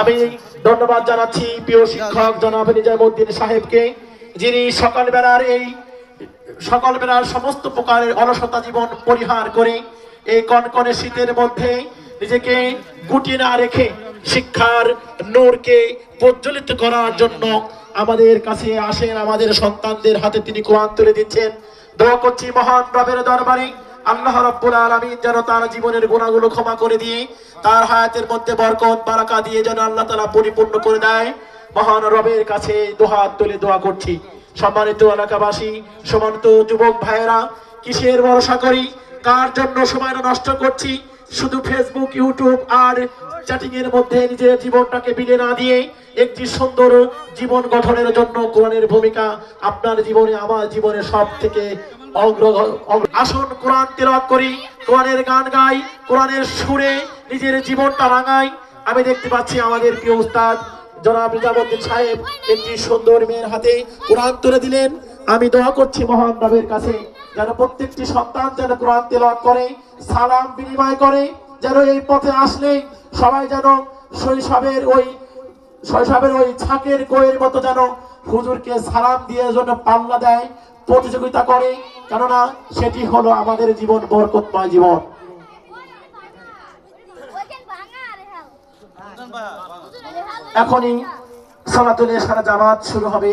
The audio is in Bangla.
আমি ধন্যবাদ জানাচ্ছি প্রিয় শিক্ষক জনাব নিজামউদ্দিন সাহেবকে, যিনি সকালবেলার সমস্ত প্রকারের অলসতা জীবন পরিহার করে এই কনকনে শীতের মধ্যে নিজেকে গুটিয়ে না রেখে শিক্ষার নূরকে প্রজ্বলিত করার জন্য আমাদের কাছে আসেন। আমাদের সন্তানদের হাতে তিনি কোরআন তুলে দিচ্ছেন। দোয়া করছি মহান রবের দরবারে আল্লাহ রাব্বুল আলামিন যেন তার জীবনের গুনাহগুলো ক্ষমা করে দিয়ে তার হায়াতের মধ্যে বরকত বারাকা দিয়ে যেন আল্লাহ তাআলা পরিপূর্ণ করে দেয়। মহান রবের কাছে দুহাত তুলে দোয়া করছি। সম্মানিত এলাকাবাসী, সম্মানিত যুবক ভাইয়েরা, কিসের ভরসা করি, কার জন্য সময় নষ্ট করছি? শুধু ফেসবুক, ইউটিউব আর চ্যাটিং এর মধ্যে নিজের জীবনটাকে বিলে না দিয়ে একটি সুন্দর জীবন গঠনের জন্য কোরআনের ভূমিকা আপনার জীবনে আমার জীবনে সব থেকে আসুন কোরআন তেলাওয়াত করি, কোরআনের গান গাই, কোরআনের সুরে নিজের জীবনটা রাঙাই। আমি দেখতে পাচ্ছি আমাদের প্রিয় উস্তাদ জনাব নিজামউদ্দিন সাহেব একটি সুন্দর মেয়ের হাতে কোরআন তুলে দিলেন। আমি দোয়া করছি মহান রবের কাছে যেন প্রত্যেকটি সন্তান যেন কোরআন তেলাওয়াত করে, সালাম বিনিময় করে, যেন এই পথে আসলে সবাই যেন শৈশবের ওই ছাকের কোয়ের মতো যেন হুজুরকে সালাম দিয়ে যেন পাল্লা দেয়, প্রতিযোগিতা করে, কেননা সেটি হলো আমাদের জীবন, বরকতময় জীবন। এখনই সালাতুল ইশারা জামাত শুরু হবে।